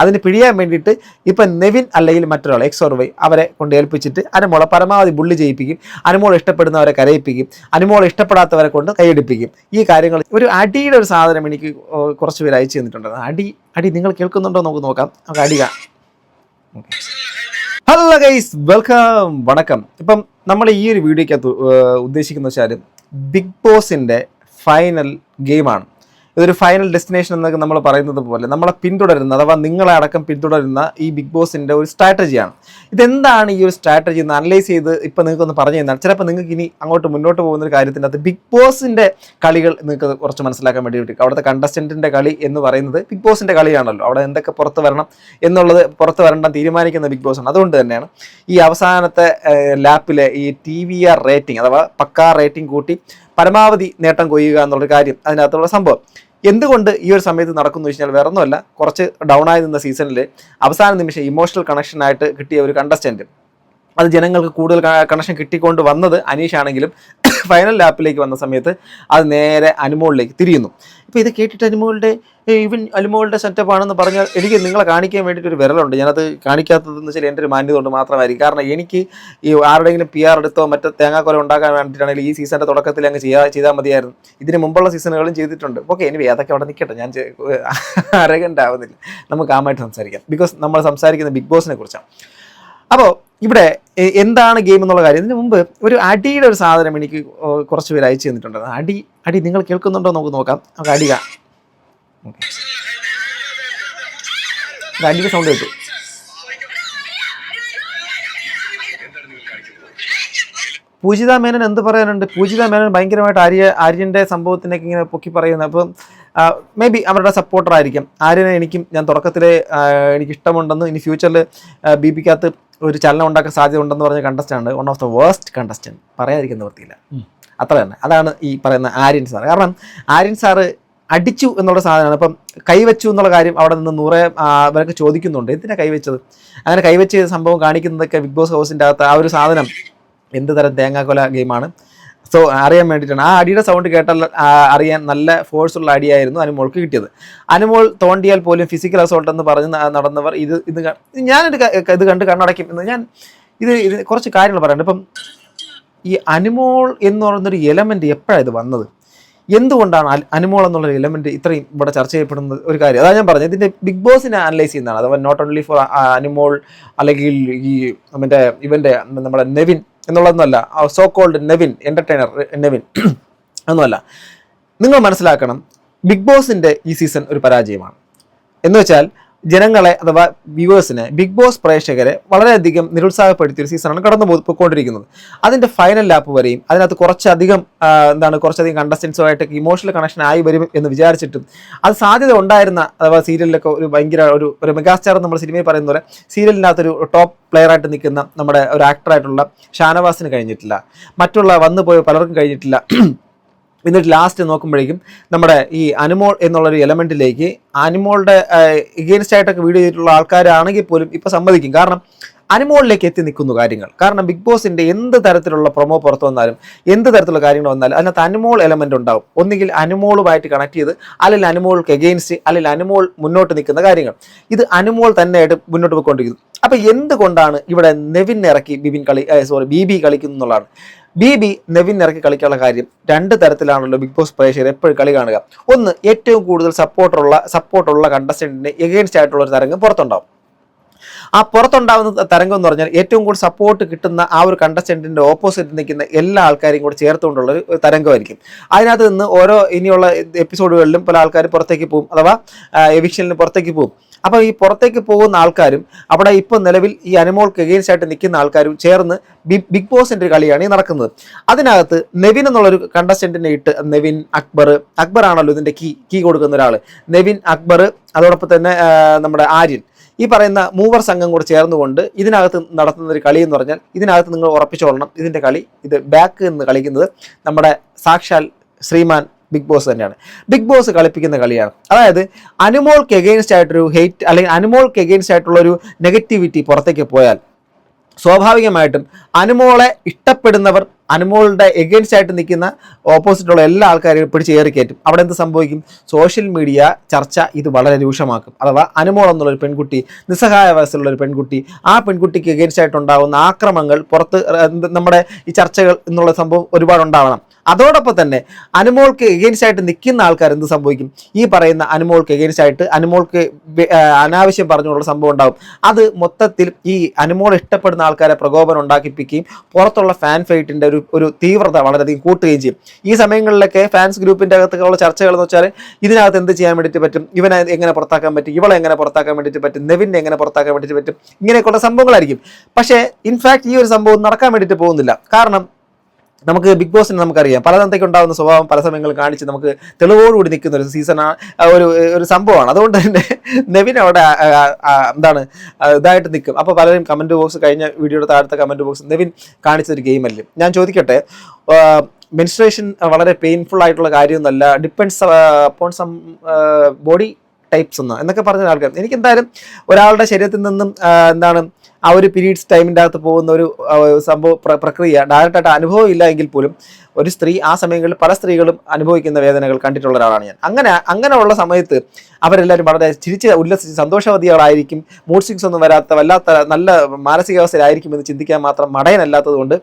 അതിന് പിഴിയാൻ വേണ്ടിയിട്ട് ഇപ്പം നെവിൻ അല്ലെങ്കിൽ മറ്റൊരാൾ എക്സ് ഓർ വൈ അവരെ കൊണ്ട് ഏൽപ്പിച്ചിട്ട് അനുമോളെ പരമാവധി ബുള്ളി ചെയ്യിപ്പിക്കും, അനുമോൾ ഇഷ്ടപ്പെടുന്നവരെ കരയിപ്പിക്കും, അനുമോൾ ഇഷ്ടപ്പെടാത്തവരെ കൊണ്ട് കൈയടിപ്പിക്കും. ഈ കാര്യങ്ങൾ ഒരു അടിയുടെ ഒരു സാധനം എനിക്ക് കുറച്ച് പേര് അയച്ചു തന്നിട്ടുണ്ട്. അടി നിങ്ങൾ കേൾക്കുന്നുണ്ടോ നമുക്ക് നോക്കാം. നമുക്ക് അടി ഹലോ ഗൈസ്, വെൽക്കം, വണക്കം. ഇപ്പം നമ്മൾ ഈ ഒരു വീഡിയോയ്ക്കകത്ത് ഉദ്ദേശിക്കുന്ന വെച്ചാൽ ബിഗ് ബോസിൻ്റെ ഫൈനൽ ഗെയിമാണ്. ഇതൊരു ഫൈനൽ ഡെസ്റ്റിനേഷൻ എന്നൊക്കെ നമ്മൾ പറയുന്നത് പോലെ നമ്മളെ പിന്തുടരുന്ന അഥവാ നിങ്ങളെ അടക്കം പിന്തുടരുന്ന ഈ ബിഗ് ബോസിൻ്റെ ഒരു സ്ട്രാറ്റജിയാണ്. ഇതെന്താണ് ഈ ഒരു സ്ട്രാറ്റജി എന്ന് അനലൈസ് ചെയ്ത് ഇപ്പം നിങ്ങൾക്കൊന്ന് പറഞ്ഞു തന്നാൽ ചിലപ്പോൾ നിങ്ങൾക്ക് ഇനി അങ്ങോട്ട് മുന്നോട്ട് പോകുന്ന ഒരു കാര്യത്തിൻ്റെ അകത്ത് ബിഗ് ബോസിൻ്റെ കളികൾ നിങ്ങൾക്ക് കുറച്ച് മനസ്സിലാക്കാൻ വേണ്ടിയിട്ട് അവിടുത്തെ കണ്ടസ്റ്റൻറ്റിൻ്റെ കളി എന്ന് പറയുന്നത് ബിഗ് ബോസിൻ്റെ കളിയാണല്ലോ. അവിടെ എന്തൊക്കെ പുറത്ത് വരണം എന്നുള്ളത് പുറത്ത് വരേണ്ട തീരുമാനിക്കുന്ന ബിഗ് ബോസാണ്. അതുകൊണ്ട് തന്നെയാണ് ഈ അവസാനത്തെ ലാപ്പിലെ ഈ TVR റേറ്റിംഗ് അഥവാ പക്കാ റേറ്റിംഗ് കൂട്ടി പരമാവധി നേട്ടം കൊയ്യുക എന്നുള്ളൊരു കാര്യം അതിനകത്തുള്ള സംഭവം. എന്തുകൊണ്ട് ഈ ഒരു സമയത്ത് നടക്കുന്നു വെച്ചാൽ വേറെ ഒന്നുമല്ല, കുറച്ച് ഡൗൺ ആയി നിന്ന സീസണിൽ അവസാന നിമിഷം ഇമോഷണൽ കണക്ഷനായിട്ട് കിട്ടിയ ഒരു കണ്ടസ്റ്റൻറ്റ്, അത് ജനങ്ങൾക്ക് കൂടുതൽ കണക്ഷൻ കിട്ടിക്കൊണ്ട് വന്നത് അനീഷ് ആണെങ്കിലും ഫൈനൽ ലാപ്പിലേക്ക് വന്ന സമയത്ത് അത് നേരെ അനുമോളിലേക്ക് തിരിയുന്നു. ഇപ്പോൾ ഇത് കേട്ടിട്ട് അനുമോളുടെ സെറ്റപ്പാണെന്ന് പറഞ്ഞാൽ എനിക്ക് നിങ്ങളെ കാണിക്കാൻ വേണ്ടിയിട്ടൊരു വിരലുണ്ട്. ഞാനത് കാണിക്കാത്തതെന്ന് വെച്ചാൽ എൻ്റെ ഒരു മാന്യത കൊണ്ട് മാത്രമായിരിക്കും. കാരണം എനിക്ക് ഈ ആരുടെയെങ്കിലും PR എടുത്തോ മറ്റോ തേങ്ങാക്കൊല ഉണ്ടാക്കാൻ വേണ്ടിയിട്ടാണെങ്കിൽ ഈ സീസണിൻ്റെ തുടക്കത്തിൽ അങ്ങ് ചെയ്താൽ മതിയായിരുന്നു. ഇതിന് മുമ്പുള്ള സീസണുകളും ചെയ്തിട്ടുണ്ട്. ഓക്കെ, ഇനി അതൊക്കെ അവിടെ നിൽക്കട്ടെ, ഞാൻ അരഗൻ്റ് ആവുന്നില്ല. നമുക്ക് ആമായിട്ട് സംസാരിക്കാം. ബിക്കോസ് നമ്മൾ സംസാരിക്കുന്ന ബിഗ് ബോസിനെ കുറിച്ചാണ്. അപ്പോൾ ഇവിടെ എന്താണ് ഗെയിം എന്നുള്ള കാര്യം, ഇതിന് മുമ്പ് ഒരു അടിയുടെ ഒരു സാധനം എനിക്ക് കുറച്ച് പേര് അയച്ചു തന്നിട്ടുണ്ട്. അടി നിങ്ങൾ കേൾക്കുന്നുണ്ടോ നമുക്ക് നോക്കാം. നമുക്ക് അടിയുടെ സൗണ്ട് കേട്ടു. പൂജിത മേനൻ എന്ത് പറയാനുണ്ട്? പൂജിത മേനൻ ഭയങ്കരമായിട്ട് ആര്യൻ്റെ സംഭവത്തിനൊക്കെ ഇങ്ങനെ പൊക്കി പറയുന്നത്. അപ്പം മേ ബി അവരുടെ സപ്പോർട്ടർ ആയിരിക്കും. ആര്യനെ ഞാൻ തുടക്കത്തിലെ എനിക്ക് ഇഷ്ടമുണ്ടെന്ന്, ഇനി ഫ്യൂച്ചറിൽ BBക്കകത്ത് ഒരു ചലനം ഉണ്ടാക്കാൻ സാധ്യത ഉണ്ടെന്ന് പറഞ്ഞ contestant, one of the waste contestant, പറയാതിരിക്കുന്ന വൃത്തിയില്ല. അത്ര തന്നെ. അതാണ് ഈ പറയുന്ന ആര്യൻ സാർ. കാരണം ആര്യൻ സാറ് അടിച്ചു എന്നുള്ള സാധനമാണ്. ഇപ്പം കൈവച്ചു എന്നുള്ള കാര്യം അവിടെ നിന്ന് അവരൊക്കെ ചോദിക്കുന്നുണ്ട്, എന്തിനാണ് കൈവച്ചത്? അങ്ങനെ കൈവച്ച സംഭവം കാണിക്കുന്നതൊക്കെ ബിഗ് ബോസ് ഹൗസിൻ്റെ അകത്ത് ആ ഒരു സാധനം എന്ത് തരം തേങ്ങാക്കൊല ഗെയിമാണ്. സോ അറിയാൻ വേണ്ടിയിട്ടാണ്. ആ അടിയുടെ സൗണ്ട് കേട്ടാൽ അറിയാൻ നല്ല ഫോഴ്സുള്ള അടിയായിരുന്നു അനുമോൾക്ക് കിട്ടിയത്. അനുമോൾ തോണ്ടിയാൽ പോലും ഫിസിക്കൽ അസോൾട്ട് എന്ന് പറഞ്ഞ് നടന്നവർ ഇത് കണ്ട് കണ്ണടയ്ക്കും എന്ന് ഇത് കുറച്ച് കാര്യങ്ങൾ പറയാനുണ്ട്. ഇപ്പം ഈ അനുമോൾ എന്ന് പറയുന്നൊരു എലമെൻറ്റ് എപ്പോഴാണ് ഇത് വന്നത്? എന്തുകൊണ്ടാണ് അനുമോൾ എന്നുള്ളൊരു എലമെൻറ്റ് ഇത്രയും ഇവിടെ ചർച്ച ചെയ്യപ്പെടുന്ന ഒരു കാര്യം? അതാണ് ഞാൻ പറഞ്ഞത്, ഇതിൻ്റെ ബിഗ് ബോസിനെ അനലൈസ് ചെയ്യുന്നതാണ്. അഥവാ നോട്ട് ഓൺലി ഫോർ അനുമോൾ അല്ലെങ്കിൽ ഈ ഇവൻ്റെ നമ്മുടെ നെവിൻ എന്നുള്ളതൊന്നുമല്ല, so called Nevin, entertainer Nevin ഒന്നുമല്ല. നിങ്ങൾ മനസ്സിലാക്കണം, ബിഗ് ബോസിൻ്റെ ഈ സീസൺ ഒരു പരാജയമാണ്. എന്ന് വെച്ചാൽ ജനങ്ങളെ അഥവാ വ്യൂവേഴ്സിനെ, ബിഗ് ബോസ് പ്രേക്ഷകരെ വളരെയധികം നിരുത്സാഹപ്പെടുത്തിയ ഒരു സീസണാണ് കടന്നു പോയിക്കൊണ്ടിരിക്കുന്നത്. അതിൻ്റെ ഫൈനൽ ലാപ്പ് വരെയും അതിനകത്ത് കുറച്ചധികം കണ്ടസ്റ്റൻസുമായിട്ടൊക്കെ ഇമോഷണൽ കണക്ഷൻ ആയി വരും എന്ന് വിചാരിച്ചിട്ടും അത് സാധ്യത ഉണ്ടായിരുന്ന, അഥവാ സീരിയലിലൊക്കെ ഒരു ഭയങ്കര ഒരു മെഗാസ്റ്റാർ നമ്മൾ സിനിമയിൽ പറയുന്ന പോലെ സീരിയലിനകത്തൊരു ടോപ്പ് പ്ലെയറായിട്ട് നിൽക്കുന്ന നമ്മുടെ ഒരു ആക്ടറായിട്ടുള്ള ഷാനവാസിന് കഴിഞ്ഞിട്ടില്ല, മറ്റുള്ള വന്നു പോയ പലർക്കും കഴിഞ്ഞിട്ടില്ല. എന്നിട്ട് ലാസ്റ്റ് നോക്കുമ്പോഴേക്കും നമ്മുടെ ഈ അനുമോൾ എന്നുള്ളൊരു എലമെൻറ്റിലേക്ക് അനുമോളുടെ എഗെയിൻസ്റ്റ് ആയിട്ടൊക്കെ വീഡിയോ ചെയ്തിട്ടുള്ള ആൾക്കാരാണെങ്കിൽ പോലും ഇപ്പോൾ സമ്മതിക്കും. കാരണം അനുമോളിലേക്ക് എത്തി നിൽക്കുന്നു കാര്യങ്ങൾ. കാരണം ബിഗ് ബോസിൻ്റെ എന്ത് തരത്തിലുള്ള പ്രൊമോ പുറത്തു വന്നാലും എന്ത് തരത്തിലുള്ള കാര്യങ്ങൾ വന്നാലും അതിനകത്ത് അനുമോൾ എലമെൻ്റ് ഉണ്ടാവും. ഒന്നുകിൽ അനുമോളുമായിട്ട് കണക്ട് ചെയ്ത്, അല്ലെങ്കിൽ അനുമോൾക്ക് എഗെയിൻസ്റ്റ്, അല്ലെങ്കിൽ അനുമോൾ മുന്നോട്ട് നിൽക്കുന്ന കാര്യങ്ങൾ. ഇത് അനുമോൾ തന്നെയായിട്ട് മുന്നോട്ട് പോയിക്കൊണ്ടിരിക്കുന്നു. അപ്പോൾ എന്തുകൊണ്ടാണ് ഇവിടെ BB കളിക്കുന്നു എന്നുള്ളതാണ്. നെവിൻ ഇറക്കി കളിക്കാനുള്ള കാര്യം രണ്ട് തരത്തിലാണല്ലോ ബിഗ് ബോസ് പ്രേക്ഷകർ എപ്പോഴും കളി കാണുക. ഒന്ന്, ഏറ്റവും കൂടുതൽ സപ്പോർട്ടുള്ള കണ്ടസ്റ്റന്റിന് എഗെയിൻസ്റ്റ് ആയിട്ടുള്ള ഒരു തരംഗം പുറത്തുണ്ടാവും. ആ പുറത്തുണ്ടാകുന്ന തരംഗം എന്ന് പറഞ്ഞാൽ ഏറ്റവും കൂടുതൽ സപ്പോർട്ട് കിട്ടുന്ന ആ ഒരു കണ്ടസ്റ്റന്റിന്റെ ഓപ്പോസിറ്റ് നിൽക്കുന്ന എല്ലാ ആൾക്കാരെയും കൂടെ ചേർത്തുകൊണ്ടുള്ള ഒരു തരംഗമായിരിക്കും. അതിനകത്ത് നിന്ന് ഇനിയുള്ള എപ്പിസോഡുകളിലും പല ആൾക്കാർ പുറത്തേക്ക് പോകും, അഥവാ എവിക്ഷനിൽ പുറത്തേക്ക് പോകും. അപ്പോൾ ഈ പുറത്തേക്ക് പോകുന്ന ആൾക്കാരും അവിടെ ഇപ്പോൾ നിലവിൽ ഈ അനുമോൾക്ക് എഗെയിൻസ്റ്റ് ആയിട്ട് നിൽക്കുന്ന ആൾക്കാരും ചേർന്ന് ബിഗ് ബോസിൻ്റെ ഒരു കളിയാണ് ഈ നടക്കുന്നത്. അതിനകത്ത് നെവിൻ എന്നുള്ളൊരു കണ്ടസ്റ്റന്റിനെ ഇട്ട്, നെവിൻ അക്ബർ ആണല്ലോ ഇതിൻ്റെ കീ കൊടുക്കുന്ന ഒരാൾ. നെവിൻ, അക്ബർ, അതോടൊപ്പം തന്നെ നമ്മുടെ ആര്യൻ, ഈ പറയുന്ന മൂവർ സംഘം കൂടെ ചേർന്നുകൊണ്ട് ഇതിനകത്ത് നടത്തുന്ന ഒരു കളി എന്ന് പറഞ്ഞാൽ, ഇതിനകത്ത് നിങ്ങൾ ഉറപ്പിച്ചോളണം, ഇതിൻ്റെ കളി ഇത് ബാക്ക് നിന്ന് കളിക്കുന്നത് നമ്മുടെ സാക്ഷാൽ ശ്രീമാൻ ബിഗ് ബോസ് തന്നെയാണ്. ബിഗ് ബോസ് കളിപ്പിക്കുന്ന കളിയാണ്. അതായത് അനുമോൾക്ക് എഗെയിൻസ്റ്റ് ആയിട്ടൊരു ഹെയ്റ്റ് അല്ലെങ്കിൽ അനുമോൾക്ക് എഗെയിൻസ്റ്റ് ആയിട്ടുള്ളൊരു നെഗറ്റിവിറ്റി പുറത്തേക്ക് പോയാൽ സ്വാഭാവികമായിട്ടും അനുമോളെ ഇഷ്ടപ്പെടുന്നവർ അനുമോളുടെ എഗെയിൻസ്റ്റ് ആയിട്ട് നിൽക്കുന്ന ഓപ്പോസിറ്റുള്ള എല്ലാ ആൾക്കാരെയും പിടിച്ച് കയറിക്കയറ്റും. അവിടെ എന്ത് സംഭവിക്കും? സോഷ്യൽ മീഡിയ ചർച്ച ഇത് വളരെ രൂക്ഷമാക്കും. അഥവാ അനുമോൾ എന്നുള്ളൊരു പെൺകുട്ടി, നിസ്സഹായ വയസ്സുള്ള ഒരു പെൺകുട്ടി, ആ പെൺകുട്ടിക്ക് എഗെയിൻസ്റ്റ് ആയിട്ടുണ്ടാകുന്ന ആക്രമങ്ങൾ പുറത്ത് നമ്മുടെ ഈ ചർച്ചകൾ എന്നുള്ള സംഭവം ഒരുപാട് ഉണ്ടാവണം. അതോടൊപ്പം തന്നെ അനുമോൾക്ക് എഗെയിൻസ്റ്റ് ആയിട്ട് നിൽക്കുന്ന ആൾക്കാർ എന്ത് സംഭവിക്കും? ഈ പറയുന്ന അനുമോൾക്ക് എഗെയിൻസ്റ്റ് ആയിട്ട് അനുമോൾക്ക് അനാവശ്യം പറഞ്ഞുകൊണ്ടുള്ള സംഭവം ഉണ്ടാകും. അത് മൊത്തത്തിൽ ഈ അനുമോൾ ഇഷ്ടപ്പെടുന്ന ആൾക്കാരെ പ്രകോപനം ഉണ്ടാക്കിപ്പിക്കുകയും പുറത്തുള്ള ഫാൻ ഫൈറ്റിൻ്റെ ഒരു തീവ്രത വളരെയധികം കൂട്ടുകയും ചെയ്യും. ഈ സമയങ്ങളിലൊക്കെ ഫാൻസ് ഗ്രൂപ്പിൻ്റെ അകത്തുള്ള ചർച്ചകൾ എന്ന് വെച്ചാൽ ഇതിനകത്ത് എന്ത് ചെയ്യാൻ വേണ്ടിയിട്ട് പറ്റും, ഇവനെ എങ്ങനെ പുറത്താക്കാൻ പറ്റും, ഇവളെ എങ്ങനെ പുറത്താക്കാൻ വേണ്ടിയിട്ട് പറ്റും, നെവിനെ എങ്ങനെ പുറത്താക്കാൻ വേണ്ടിയിട്ട് പറ്റും, ഇങ്ങനെയൊക്കെയുള്ള സംഭവങ്ങളായിരിക്കും. പക്ഷേ ഇൻഫാക്ട് ഈ ഒരു സംഭവം നടക്കാൻ വേണ്ടിയിട്ട് പോകുന്നില്ല. കാരണം നമുക്ക് ബിഗ് ബോസിന് നമുക്കറിയാം പലതരത്തേക്ക് ഉണ്ടാകുന്ന സ്വഭാവം പല സമയങ്ങളിൽ കാണിച്ച് നമുക്ക് തെളിവോടുകൂടി നിൽക്കുന്ന ഒരു സീസണാണ്, ഒരു സംഭവമാണ്. അതുകൊണ്ട് തന്നെ നെവിൻ അവിടെ എന്താണ് ഇതായിട്ട് നിൽക്കും. അപ്പോൾ പലരും കമൻറ്റ് ബോക്സ്, കഴിഞ്ഞ വീഡിയോയുടെ താഴത്തെ കമൻറ്റ് ബോക്സ്, നെവിൻ കാണിച്ചൊരു ഗെയിമല്ലേ. ഞാൻ ചോദിക്കട്ടെ, മെൻസ്ട്രേഷൻ വളരെ പെയിൻഫുൾ ആയിട്ടുള്ള കാര്യമൊന്നുമല്ല, depends upon some body types എന്നൊക്കെ പറഞ്ഞ ആൾക്കാർ, എനിക്ക് എന്തായാലും ഒരാളുടെ ശരീരത്തിൽ നിന്നും എന്താണ് ആ ഒരു പീരീഡ്സ് ടൈമിൻ്റെ അകത്ത് പോകുന്ന ഒരു സംഭവ പ്രക്രിയ ഡയറക്റ്റായിട്ട് അനുഭവം ഇല്ല എങ്കിൽ പോലും ഒരു സ്ത്രീ ആ സമയങ്ങളിൽ പല സ്ത്രീകളും അനുഭവിക്കുന്ന വേദനകൾ കണ്ടിട്ടുള്ള ഒരാളാണ് ഞാൻ. അങ്ങനെയുള്ള സമയത്ത് അവരെല്ലാവരും വളരെ ചിരിച്ച് ഉല്ലസിച്ച് സന്തോഷവതികളായിരിക്കും. മൂഡ് സ്വിങ്സ് ഒന്നും വരാത്ത വല്ലാത്ത നല്ല മാനസികാവസ്ഥയിലായിരിക്കും എന്ന് ചിന്തിക്കാൻ മാത്രം മടയനല്ലാത്തത് കൊണ്ട്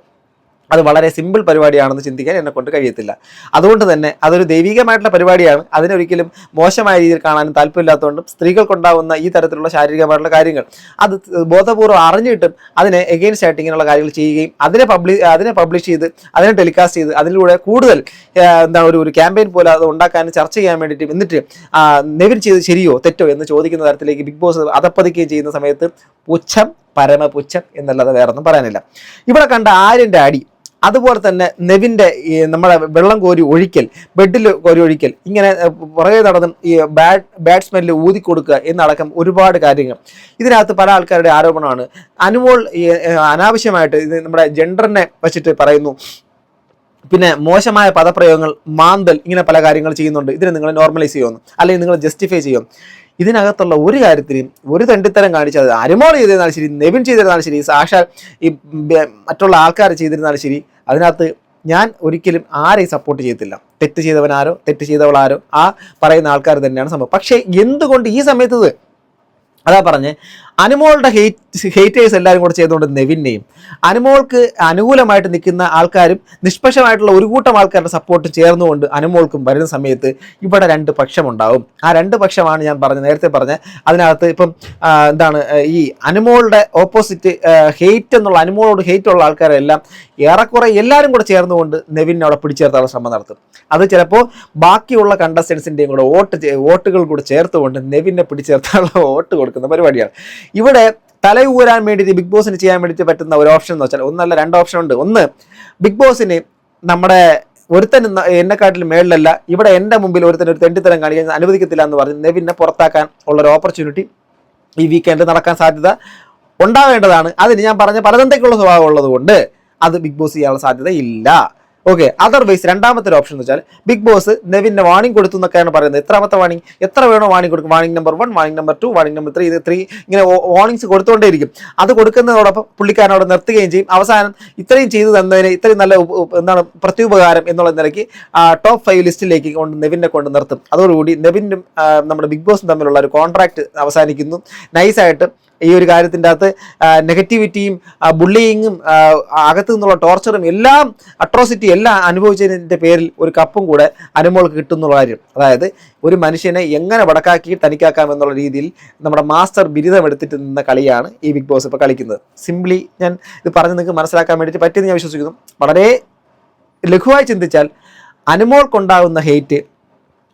അത് വളരെ സിമ്പിൾ പരിപാടിയാണെന്ന് ചിന്തിക്കാൻ എന്നെ കൊണ്ട് കഴിയത്തില്ല. അതുകൊണ്ട് തന്നെ അതൊരു ദൈവികമായിട്ടുള്ള പരിപാടിയാണ്. അതിനൊരിക്കലും മോശമായ രീതിയിൽ കാണാനും താല്പര്യമില്ലാത്തതുകൊണ്ടും സ്ത്രീകൾക്കുണ്ടാകുന്ന ഈ തരത്തിലുള്ള ശാരീരികമായിട്ടുള്ള കാര്യങ്ങൾ അത് ബോധപൂർവ്വം അറിഞ്ഞിട്ടും അതിനെ എഗെയിൻസ്റ്റ് ആയിട്ട് ഇങ്ങനെയുള്ള കാര്യങ്ങൾ ചെയ്യുകയും അതിനെ പബ്ലിഷ് ചെയ്ത് അതിനെ ടെലികാസ്റ്റ് ചെയ്ത് അതിലൂടെ കൂടുതൽ എന്താണ് ഒരു ക്യാമ്പയിൻ പോലെ അത് ഉണ്ടാക്കാനും ചർച്ച ചെയ്യാൻ വേണ്ടിയിട്ട് എന്നിട്ട് നെവിൻ ചെയ്ത് ശരിയോ തെറ്റോ എന്ന് ചോദിക്കുന്ന തരത്തിലേക്ക് ബിഗ് ബോസ് അതപ്പതിക്കുകയും ചെയ്യുന്ന സമയത്ത് പുച്ഛം, പരമപുച്ഛം എന്നല്ലാതെ വേറൊന്നും പറയാനില്ല. ഇവിടെ കണ്ട ആര്യൻ്റെ അടി, അതുപോലെ തന്നെ നെവിൻ്റെ നമ്മുടെ വെള്ളം കോരി ഒഴിക്കൽ, ബെഡിൽ കോരി ഒഴിക്കൽ, ഇങ്ങനെ പുറകെ നടന്നും ഈ ബാഡ് സ്മെല്ല് ഊതിക്കൊടുക്കുക എന്നടക്കം ഒരുപാട് കാര്യങ്ങൾ. ഇതിനകത്ത് പല ആൾക്കാരുടെ ആരോപണമാണ് അനുമോൾ അനാവശ്യമായിട്ട് ഇത് നമ്മുടെ ജെൻഡറിനെ വെച്ചിട്ട് പറയുന്നു, പിന്നെ മോശമായ പദപ്രയോഗങ്ങൾ, മാന്തൽ, ഇങ്ങനെ പല കാര്യങ്ങൾ ചെയ്യുന്നുണ്ട്. ഇതിനെ നിങ്ങൾ നോർമലൈസ് ചെയ്യുമെന്ന് അല്ലെങ്കിൽ നിങ്ങൾ ജസ്റ്റിഫൈ ചെയ്യും. ഇതിനകത്തുള്ള ഒരു കാര്യത്തിലും ഒരു തെണ്ടിത്തരം കാണിച്ചത് അനുമോൾ ചെയ്തിരുന്നാലും ശരി, നെവിൻ ചെയ്തിരുന്നാലും ശരി, സാക്ഷാൽ ഈ മറ്റുള്ള ആൾക്കാർ ചെയ്തിരുന്നാലും ശരി, അതിനകത്ത് ഞാൻ ഒരിക്കലും ആരെയും സപ്പോർട്ട് ചെയ്യത്തില്ല. തെറ്റ് ചെയ്തവനാരോ തെറ്റ് ചെയ്തവളാരോ ആ പറയുന്ന ആൾക്കാർ തന്നെയാണ് സംഭവം. പക്ഷേ എന്തുകൊണ്ട് ഈ സമയത്ത് അതാ പറഞ്ഞ് അനുമോളുടെ ഹേറ്റേഴ്സ് എല്ലാവരും കൂടെ ചെയ്തുകൊണ്ട് നെവിനെയും അനുമോൾക്ക് അനുകൂലമായിട്ട് നിൽക്കുന്ന ആൾക്കാരും നിഷ്പക്ഷമായിട്ടുള്ള ഒരു കൂട്ടം ആൾക്കാരുടെ സപ്പോർട്ട് ചേർന്നുകൊണ്ട് അനുമോൾക്കും വരുന്ന സമയത്ത് ഇവിടെ രണ്ട് പക്ഷമുണ്ടാവും. ആ രണ്ട് പക്ഷമാണ് ഞാൻ നേരത്തെ പറഞ്ഞ അതിനകത്ത് ഇപ്പം എന്താണ് ഈ അനുമോളുടെ ഓപ്പോസിറ്റ് ഹെയ്റ്റ് എന്നുള്ള അനുമോളോട് ഹെയ്റ്റ് ഉള്ള ആൾക്കാരെല്ലാം ഏറെക്കുറെ എല്ലാവരും കൂടെ ചേർന്നുകൊണ്ട് നെവിനെ അവിടെ പിടിച്ചേർത്താനുള്ള ശ്രമം നടത്തും. അത് ചിലപ്പോൾ ബാക്കിയുള്ള കണ്ടസ്റ്റൻസിൻ്റെയും കൂടെ വോട്ടുകൾ കൂടെ ചേർത്തുകൊണ്ട് നെവിനെ പിടിച്ചേർത്താനുള്ള വോട്ട് കൊടുക്കുന്ന പരിപാടിയാണ്. ഇവിടെ തലയൂരാൻ വേണ്ടിയിട്ട് ബിഗ് ബോസിന് ചെയ്യാൻ വേണ്ടിയിട്ട് പറ്റുന്ന ഒരു ഓപ്ഷൻ എന്ന് വെച്ചാൽ ഒന്നല്ല രണ്ട് ഓപ്ഷൻ ഉണ്ട്. ഒന്ന്, ബിഗ് ബോസിന് നമ്മുടെ ഒരുത്തൻ എന്നെക്കാട്ടിലും മേളിലല്ല, ഇവിടെ എൻ്റെ മുമ്പിൽ ഒരുത്തൻ ഒരു തെണ്ടിത്തരം കാണിക്കാൻ അനുവദിക്കത്തില്ല എന്ന് പറഞ്ഞ് നെവിനെ പുറത്താക്കാൻ ഉള്ളൊരു ഓപ്പർച്യൂണിറ്റി ഈ വീക്കെൻഡ് നടക്കാൻ സാധ്യത ഉണ്ടാവേണ്ടതാണ്. അതിന് ഞാൻ പറഞ്ഞ പലതരത്തിലുള്ള സ്വഭാവം ഉള്ളത് കൊണ്ട് അത് ബിഗ് ബോസ് ചെയ്യാനുള്ള സാധ്യത ഇല്ല. ഓക്കെ, അതർവൈസ് രണ്ടാമത്തെ ഒരു ഓപ്ഷൻ എന്ന് വെച്ചാൽ ബിഗ് ബോസ് നെവിന് വാണിംഗ് കൊടുത്തു എന്നൊക്കെയാണ് പറയുന്നത്. എത്രാമത്തെ വാണിംഗ്, എത്ര വേണോ വാണിംഗ് കൊടുക്കും, warning number 1, warning number 2, warning number 3 ഇങ്ങനെ വാണിംഗ്സ് കൊടുത്തുകൊണ്ടേയിരിക്കും. അത് കൊടുക്കുന്നതോടൊപ്പം പുള്ളിക്കാരൻ അവിടെ നിർത്തുകയും ചെയ്യും. അവസാനം ഇത്രയും ചെയ്തു തന്നതിന് ഇത്രയും നല്ല എന്താണ് പ്രത്യുപകാരം എന്നുള്ള നിലയ്ക്ക് ടോപ്പ് 5 ലിസ്റ്റിലേക്ക് നെവിനെ കൊണ്ട് നിർത്തും. അതോടുകൂടി നെവിനും നമ്മുടെ ബിഗ് ബോസും തമ്മിലുള്ള ഒരു കോൺട്രാക്ട് അവസാനിക്കുന്നു. നൈസായിട്ട് ഈ ഒരു കാര്യത്തിൻ്റെ അകത്ത് നെഗറ്റിവിറ്റിയും ബുള്ളിയിങ്ങും അകത്തു നിന്നുള്ള ടോർച്ചറും എല്ലാം അട്രോസിറ്റി എല്ലാം അനുഭവിച്ചതിൻ്റെ പേരിൽ ഒരു കപ്പും കൂടെ അനുമോൾക്ക് കിട്ടുന്നുള്ള കാര്യം. അതായത് ഒരു മനുഷ്യനെ എങ്ങനെ വടക്കാക്കി തനിക്കാക്കാം എന്നുള്ള രീതിയിൽ നമ്മുടെ മാസ്റ്റർ ബിരുദം എടുത്തിട്ട് നിന്ന കളിയാണ് ഈ ബിഗ് ബോസ് ഇപ്പോൾ കളിക്കുന്നത്. സിംപ്ലി ഞാൻ ഇത് പറഞ്ഞ് നിങ്ങൾക്ക് മനസ്സിലാക്കാൻ വേണ്ടിയിട്ട് പറ്റിയെന്ന് ഞാൻ വിശ്വസിക്കുന്നു. വളരെ ലഘുവായി ചിന്തിച്ചാൽ അനുമോൾക്കുണ്ടാകുന്ന ഹെയ്റ്റ്,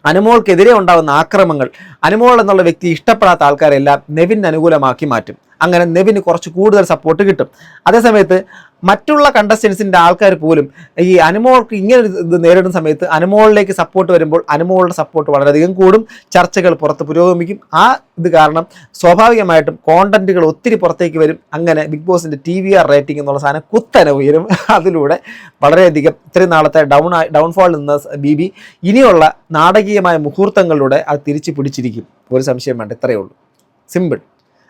അനുമോൾക്കെതിരെ ഉണ്ടാകുന്ന ആക്രമങ്ങൾ, അനുമോൾ എന്നുള്ള വ്യക്തി ഇഷ്ടപ്പെടാത്ത ആൾക്കാരെല്ലാം നെവിന് അനുകൂലമാക്കി മാറ്റും. അങ്ങനെ നെവിന് കുറച്ച് കൂടുതൽ സപ്പോർട്ട് കിട്ടും. അതേസമയത്ത് മറ്റുള്ള കണ്ടസ്റ്റൻസിൻ്റെ ആൾക്കാർ പോലും ഈ അനുമോൾക്ക് ഇങ്ങനെ ഇത് നേരിടുന്ന സമയത്ത് അനുമോളിലേക്ക് സപ്പോർട്ട് വരുമ്പോൾ അനുമോളുടെ സപ്പോർട്ട് വളരെയധികം കൂടും. ചർച്ചകൾ പുറത്ത് പുരോഗമിക്കും. ആ ഇത് കാരണം സ്വാഭാവികമായിട്ടും കോണ്ടന്റുകൾ ഒത്തിരി പുറത്തേക്ക് വരും. അങ്ങനെ ബിഗ് ബോസിൻ്റെ TVR റേറ്റിംഗ് എന്നുള്ള സാധനം കുത്തനെ ഉയരും. അതിലൂടെ വളരെയധികം ഇത്രയും നാളത്തെ ഡൗൺഫോളിൽ നിന്ന് BB ഇനിയുള്ള നാടകീയമായ മുഹൂർത്തങ്ങളിലൂടെ അത് തിരിച്ചു പിടിച്ചിരിക്കും. ഒരു സംശയം വേണ്ട, ഇത്രയേ ഉള്ളൂ. സിമ്പിൾ.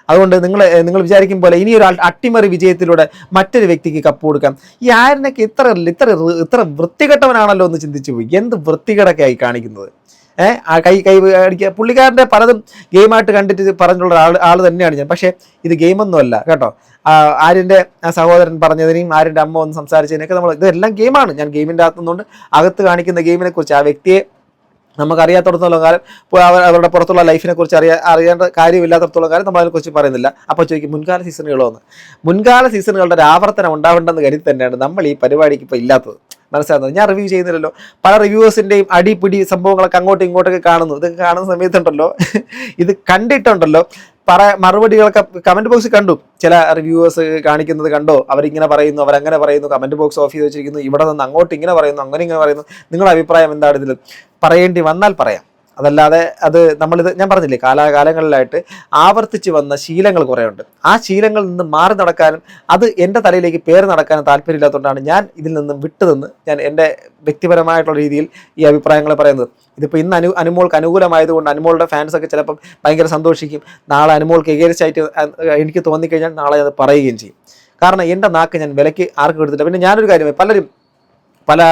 അതുകൊണ്ട് നിങ്ങൾ വിചാരിക്കും പോലെ ഇനി ഒരു അട്ടിമറി വിജയത്തിലൂടെ മറ്റൊരു വ്യക്തിക്ക് കപ്പ് കൊടുക്കാം. ഈ ആരിനൊക്കെ ഇത്ര വൃത്തികെട്ടവനാണല്ലോ എന്ന് ചിന്തിച്ചു പോയി. എന്ത് വൃത്തികേടൊക്കെ ആയി കാണിക്കുന്നത്. കൈ അടിക്കുക. പുള്ളിക്കാരൻ്റെ പലതും ഗെയിമായിട്ട് കണ്ടിട്ട് പറഞ്ഞുള്ള ആൾ തന്നെയാണ് ഞാൻ. പക്ഷേ ഇത് ഗെയിമൊന്നുമല്ല കേട്ടോ. ആര്യൻ്റെ സഹോദരൻ പറഞ്ഞതിനെയും ആര്യൻ്റെ അമ്മ ഒന്ന് സംസാരിച്ചതിനൊക്കെ ഇതെല്ലാം ഗെയിമാണ്. ഞാൻ ഗെയിമിൻ്റെ അകത്തുനിന്നുകൊണ്ട് അകത്ത് കാണിക്കുന്ന ഗെയിമിനെ കുറിച്ച്, ആ വ്യക്തിയെ നമുക്കറിയാത്തടത്തോളം കാലം, അവരുടെ പുറത്തുള്ള ലൈഫിനെ കുറിച്ച് അറിയേണ്ട കാര്യമില്ലാത്തടത്തോളം കാലം നമ്മൾ അതിനെക്കുറിച്ച് പറയുന്നില്ല. അപ്പോൾ ചോദിക്കും മുൻകാല സീസണുകളോ എന്ന്. മുൻകാല സീസണുകളുടെ ഒരു ആവർത്തനം ഉണ്ടാവേണ്ടെന്ന് കരുതി തന്നെയാണ് നമ്മൾ ഈ പരിപാടിക്ക് ഇപ്പോൾ ഇല്ലാത്തത്. മനസ്സിലാകുന്നത്. ഞാൻ റിവ്യൂ ചെയ്യുന്നില്ലല്ലോ. പല റിവ്യൂവേഴ്സിൻ്റെയും അടിപിടി സംഭവങ്ങളൊക്കെ അങ്ങോട്ടും ഇങ്ങോട്ടൊക്കെ കാണുന്നു. ഇതൊക്കെ കാണുന്ന സമയത്തുണ്ടല്ലോ, ഇത് കണ്ടിട്ടുണ്ടല്ലോ, മറുപടികളൊക്കെ കമൻറ്റ് ബോക്സിൽ കണ്ടു. ചില റിവ്യൂവേഴ്സ് കാണിക്കുന്നത് കണ്ടോ, അവരിങ്ങനെ പറയുന്നു, അവരങ്ങനെ പറയുന്നു, കമൻറ്റ് ബോക്സ് ഓഫ് ചെയ്ത് വെച്ചിരിക്കുന്നു, ഇവിടെ നിന്ന് അങ്ങോട്ട് ഇങ്ങനെ പറയുന്നു, അങ്ങനെ ഇങ്ങനെ പറയുന്നു. നിങ്ങളുടെ അഭിപ്രായം എന്താണ് ഇതിൽ? പറയേണ്ടി വന്നാൽ പറയാം. അതല്ലാതെ ഞാൻ പറഞ്ഞില്ലേ, കാലാകാലങ്ങളിലായിട്ട് ആവർത്തിച്ച് വന്ന ശീലങ്ങൾ കുറേ ഉണ്ട്. ആ ശീലങ്ങളിൽ നിന്ന് മാറി നടക്കാനും അത് എൻ്റെ തലയിലേക്ക് പേര് നടക്കാനും താല്പര്യമില്ലാത്തതുകൊണ്ടാണ് ഞാൻ ഇതിൽ നിന്നും വിട്ടുനിന്ന് ഞാൻ എൻ്റെ വ്യക്തിപരമായിട്ടുള്ള രീതിയിൽ ഈ അഭിപ്രായങ്ങൾ പറയുന്നത്. ഇതിപ്പോൾ ഇന്ന് അനുമോൾക്ക് അനുകൂലമായതുകൊണ്ട് അനുമോളുടെ ഫാൻസൊക്കെ ചിലപ്പം ഭയങ്കര സന്തോഷിക്കും. നാളെ അനുമോൾക്ക് എഗെയിൻസ്റ്റ് ആയിട്ട് എനിക്ക് തോന്നിക്കഴിഞ്ഞാൽ നാളെ അത് പറയുകയും ചെയ്യും. കാരണം എൻ്റെ നാക്ക് ഞാൻ വിലയ്ക്ക് ആർക്കും എടുത്തില്ല. പിന്നെ ഞാനൊരു കാര്യം, പല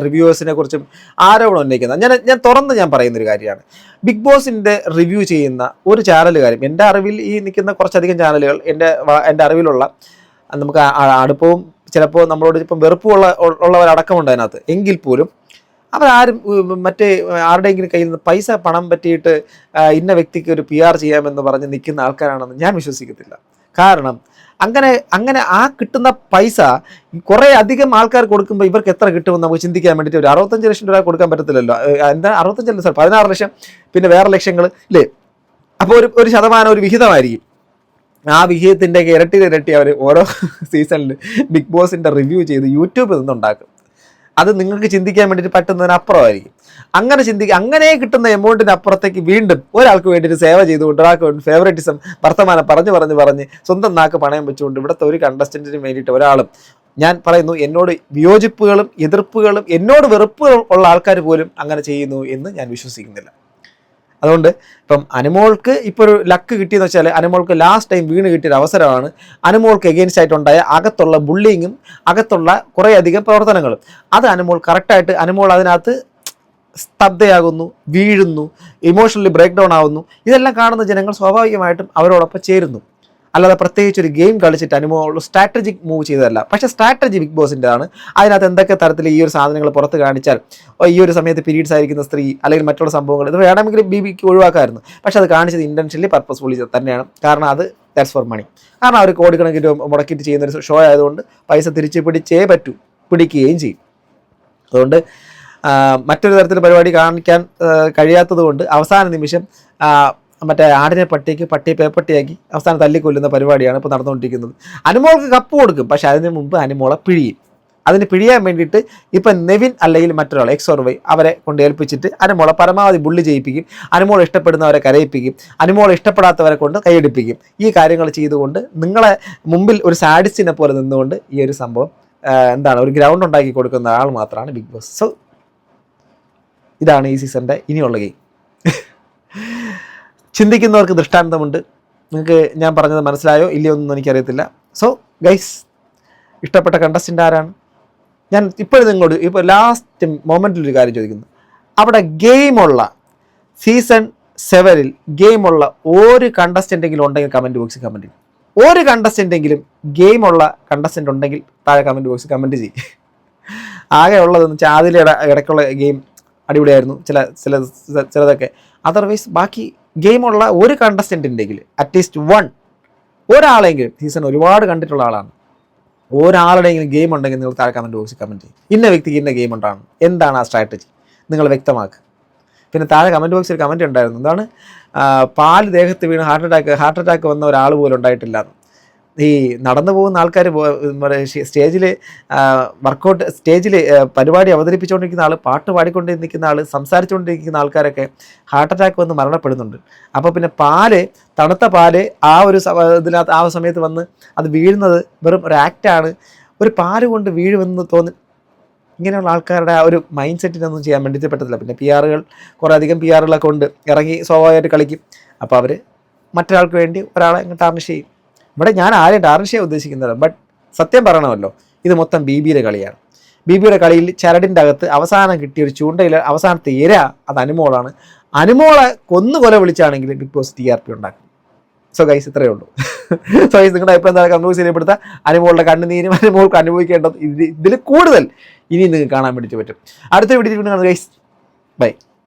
റിവ്യൂവേഴ്സിനെ കുറിച്ചും ആരോപണം ഉന്നയിക്കുന്നത് ഞാൻ തുറന്ന് പറയുന്നൊരു കാര്യമാണ്. ബിഗ് ബോസിൻ്റെ റിവ്യൂ ചെയ്യുന്ന ഒരു ചാനലുകാരും, എൻ്റെ അറിവിൽ ഈ നിൽക്കുന്ന കുറച്ചധികം ചാനലുകൾ, എൻ്റെ അറിവിലുള്ള, നമുക്ക് അടുപ്പവും ചിലപ്പോൾ നമ്മളോട് ഇപ്പം വെറുപ്പുള്ളവരടക്കമുണ്ട് അതിനകത്ത്, എങ്കിൽ പോലും അവരാരും ആരുടെയെങ്കിലും കയ്യിൽ നിന്ന് പണം പറ്റിയിട്ട് ഇന്ന വ്യക്തിക്ക് ഒരു PR ചെയ്യാമെന്ന് പറഞ്ഞ് നിൽക്കുന്ന ആൾക്കാരാണെന്ന് ഞാൻ വിശ്വസിക്കത്തില്ല. കാരണം അങ്ങനെ ആ കിട്ടുന്ന പൈസ കുറേ അധികം ആൾക്കാർ കൊടുക്കുമ്പോൾ ഇവർക്ക് എത്ര കിട്ടുമെന്ന് നമുക്ക് ചിന്തിക്കാൻ വേണ്ടിയിട്ട് ഒരു 65 ലക്ഷം രൂപ കൊടുക്കാൻ പറ്റത്തില്ലല്ലോ. എന്താ 16 ലക്ഷം, പിന്നെ വേറെ ലക്ഷങ്ങൾ ഇല്ലേ? അപ്പോൾ ഒരു ശതമാനം ഒരു വിഹിതമായിരിക്കും. ആ വിഹിതത്തിൻ്റെ ഇരട്ടി അവർ ഓരോ സീസണിൽ ബിഗ് ബോസിൻ്റെ റിവ്യൂ ചെയ്ത് യൂട്യൂബിൽ നിന്നുണ്ടാക്കും. അത് നിങ്ങൾക്ക് ചിന്തിക്കാൻ വേണ്ടിയിട്ട് പറ്റുന്നതിനപ്പുറമായിരിക്കും. അങ്ങനെ കിട്ടുന്ന എമൗണ്ടിന് അപ്പുറത്തേക്ക് വീണ്ടും ഒരാൾക്ക് വേണ്ടി ഒരു സേവ ചെയ്തുകൊണ്ട്, ഒരാൾക്ക് വേണ്ടി ഫേവറേറ്റിസം വർത്തമാനം പറഞ്ഞ് സ്വന്തം നാക്ക് പണയം വെച്ചുകൊണ്ട് ഇവിടുത്തെ ഒരു കണ്ടസ്റ്റൻറ്റിന് വേണ്ടിയിട്ട് ഒരാളും, ഞാൻ പറയുന്നു, എന്നോട് വിയോജിപ്പുകളും എതിർപ്പുകളും എന്നോട് വെറുപ്പുകൾ ഉള്ള ആൾക്കാർ പോലും അങ്ങനെ ചെയ്യുന്നു എന്ന് ഞാൻ വിശ്വസിക്കുന്നില്ല. അതുകൊണ്ട് ഇപ്പം അനുമോൾക്ക് ഇപ്പോൾ ഒരു ലക്ക് കിട്ടിയെന്ന് വെച്ചാൽ, അനുമോൾക്ക് ലാസ്റ്റ് ടൈം വീണ് കിട്ടിയൊരു അവസരമാണ്. അനുമോൾക്ക് എഗെയിൻസ്റ്റ് ആയിട്ടുണ്ടായ അകത്തുള്ള ബുള്ളിങ്ങും അകത്തുള്ള കുറേ അധികം പ്രവർത്തനങ്ങളും, അത് കറക്റ്റായിട്ട് അനുമോൾ അതിനകത്ത് സ്തബ്ധയാകുന്നു, വീഴുന്നു, ഇമോഷണലി ബ്രേക്ക് ഡൗൺ ആവുന്നു. ഇതെല്ലാം കാണുന്ന ജനങ്ങൾ സ്വാഭാവികമായിട്ടും അവരോടൊപ്പം ചേരുന്നു. അല്ലാതെ പ്രത്യേകിച്ച് ഒരു ഗെയിം കളിച്ചിട്ട് അനുമോൾ സ്ട്രാറ്റജിക് മൂവ് ചെയ്തതല്ല. പക്ഷേ സ്ട്രാറ്റജി ബിഗ് ബോസിൻ്റെതാണ്. അതിനകത്ത് എന്തൊക്കെ തരത്തിൽ ഈ ഒരു സാധനങ്ങൾ പുറത്ത് കാണിച്ചാൽ, ഈ ഒരു സമയത്ത് പീരീഡ്സ് ആയിരിക്കുന്ന സ്ത്രീ അല്ലെങ്കിൽ മറ്റുള്ള സംഭവങ്ങൾ, ഇത് വേണമെങ്കിൽ BBക്ക് ഒഴിവാക്കാമായിരുന്നു. പക്ഷേ അത് കാണിച്ചത് ഇൻറ്റൻഷനലി പർപ്പസ്ഫുള്ളി തന്നെയാണ്. കാരണം ദാറ്റ്സ് ഫോർ മണി. കാരണം അവർ കോടിക്കണക്കിന് മുടക്കിയിട്ട് ചെയ്യുന്നൊരു ഷോ ആയതുകൊണ്ട് പൈസ തിരിച്ച് പിടിക്കുകയും ചെയ്യും. അതുകൊണ്ട് മറ്റൊരു തരത്തിൽ പരിപാടി കാണിക്കാൻ കഴിയാത്തത് കൊണ്ട് അവസാന നിമിഷം മറ്റേ ആടിനെ പട്ടിയെ പേപ്പട്ടിയാക്കി അവസാനം തല്ലിക്കൊല്ലുന്ന പരിപാടിയാണ് ഇപ്പോൾ നടന്നുകൊണ്ടിരിക്കുന്നത്. അനുമോൾക്ക് കപ്പ് കൊടുക്കും, പക്ഷേ അതിന് മുമ്പ് അനുമോളെ പിഴിയും. അതിന് പിഴിയാൻ വേണ്ടിയിട്ട് ഇപ്പം നെവിൻ അല്ലെങ്കിൽ മറ്റൊരാൾ XOR അവരെ കൊണ്ട് ഏൽപ്പിച്ചിട്ട് അനുമോളെ പരമാവധി ബുള്ളി ചെയ്യിപ്പിക്കും. അനുമോളെ ഇഷ്ടപ്പെടുന്നവരെ കരയിപ്പിക്കും, അനുമോളെ ഇഷ്ടപ്പെടാത്തവരെ കൊണ്ട് കൈയടിപ്പിക്കും. ഈ കാര്യങ്ങൾ ചെയ്തുകൊണ്ട് നിങ്ങളെ മുമ്പിൽ ഒരു സാഡിസ്റ്റിനെ പോലെ നിന്നുകൊണ്ട് ഈ ഒരു സംഭവം ഒരു ഗ്രൗണ്ട് ഉണ്ടാക്കി കൊടുക്കുന്ന ആൾ മാത്രമാണ് ബിഗ് ബോസ്. സോ ഇതാണ് ഈ സീസണിൻ്റെ ഇനിയുള്ള ഗെയിം. ചിന്തിക്കുന്നവർക്ക് ദൃഷ്ടാന്തമുണ്ട്. നിങ്ങൾക്ക് ഞാൻ പറഞ്ഞത് മനസ്സിലായോ ഇല്ലയോ ഒന്നും എനിക്കറിയത്തില്ല. സോ ഗൈസ്, ഇഷ്ടപ്പെട്ട കണ്ടസ്റ്റൻ്റ് ആരാണ്? ഞാൻ ഇപ്പോൾ ലാസ്റ്റ് മൊമെൻറ്റിലൊരു കാര്യം ചോദിക്കുന്നു. അവിടെ ഗെയിമുള്ള സീസൺ 7 ഗെയിമുള്ള ഒരു കണ്ടസ്റ്റൻ്റെങ്കിലും ഉണ്ടെങ്കിൽ കമൻറ്റ് ബോക്സിൽ കമൻറ്റ് ചെയ്യും. ഒരു കണ്ടസ്റ്റൻ്റെങ്കിലും ഗെയിമുള്ള കണ്ടസ്റ്റൻ്റ് ഉണ്ടെങ്കിൽ താഴെ കമൻറ്റ് ബോക്സിൽ കമൻറ്റ് ചെയ്യും. ആകെ ഉള്ളതെന്ന് വെച്ചാൽ അതിലെ ഇടയ്ക്കുള്ള ഗെയിം അടിപൊളിയായിരുന്നു, ചിലതൊക്കെ. അതർവൈസ് ബാക്കി ഗെയിമുള്ള ഒരു കണ്ടസ്റ്റൻ്റിൻ്റെങ്കിൽ അറ്റ്ലീസ്റ്റ് ഒരാളെങ്കിലും, സീസൺ ഒരുപാട് കണ്ടിട്ടുള്ള ആളാണ്, ഒരാളുടെയെങ്കിലും ഗെയിം ഉണ്ടെങ്കിൽ നിങ്ങൾ താഴെ കമൻറ്റ് ബോക്സിൽ കമൻറ്റ് ചെയ്യും. ഇന്ന വ്യക്തിക്ക് ഇന്ന ഗെയിം ഉണ്ടാണ്, എന്താണ് ആ സ്ട്രാറ്റജി നിങ്ങൾ വ്യക്തമാക്കുക. പിന്നെ താഴെ കമൻറ്റ് ബോക്സിൽ കമൻറ്റ് ഉണ്ടായിരുന്നു, എന്താണ് പാല് ദേഹത്ത് വീണ് ഹാർട്ട് അറ്റാക്ക് വന്ന ഒരാൾ പോലും ഉണ്ടായിട്ടില്ല. ഈ നടന്നു പോകുന്ന ആൾക്കാർ സ്റ്റേജിൽ പരിപാടി അവതരിപ്പിച്ചുകൊണ്ടിരിക്കുന്ന ആൾ, പാട്ട് പാടിക്കൊണ്ടിരിക്കുന്ന ആൾ, സംസാരിച്ചുകൊണ്ടിരിക്കുന്ന ആൾക്കാരൊക്കെ ഹാർട്ട് അറ്റാക്ക് വന്ന് മരണപ്പെടുന്നുണ്ട്. അപ്പോൾ പിന്നെ തണുത്ത പാല് ഇതിനകത്ത് ആ സമയത്ത് വന്ന് അത് വീഴുന്നത് വെറും ഒരു ആക്റ്റാണ്, ഒരു പാല് കൊണ്ട് വീഴുമെന്ന് തോന്നി. ഇങ്ങനെയുള്ള ആൾക്കാരുടെ ആ ഒരു മൈൻഡ് സെറ്റിനൊന്നും ചെയ്യാൻ വേണ്ടിയിട്ട് പറ്റത്തില്ല. പിന്നെ കുറേ അധികം PR കളൊക്കെ ഉണ്ട്, ഇറങ്ങി സ്വാഭാവികമായിട്ട് കളിക്കും. അപ്പോൾ അവർ മറ്റൊരാൾക്ക് വേണ്ടി ഒരാളെ ടാർണിഷ് ചെയ്യും. ഇവിടെ ഞാൻ ആരെയും ടാർണിഷ് ചെയ്യാൻ ഉദ്ദേശിക്കുന്നത്, ബട്ട് സത്യം പറയണമല്ലോ, ഇത് മൊത്തം ബിബിയുടെ കളിയാണ്. ബിബിയുടെ കളിയിൽ ചരടിൻ്റെ അകത്ത് അവസാനം കിട്ടിയ ഒരു ചൂണ്ടയിൽ അവസാനത്തെ ഇര അത് അനുമോളാണ്. അനുമോളെ കൊല വിളിച്ചാണെങ്കിൽ ബിഗ് ബോസ് TRP ഉണ്ടാക്കും. സോ ഗൈസ് ഇത്രയേ ഉള്ളൂ. സോ ഗൈസ് നിങ്ങളുടെ അഭിപ്രായം എന്താണ് കമന്റ് ചെയ്യപ്പെടുത്തുക. അനുമോളുടെ കണ്ണുനീരും അനുമോൾക്ക് അനുഭവിക്കേണ്ടത് ഇതിൽ കൂടുതൽ ഇനി നിങ്ങൾക്ക് കാണാൻ വേണ്ടിയിട്ട് പറ്റും. അടുത്ത വീഡിയോ കാണുന്നത് ഗൈസ്. ബൈ.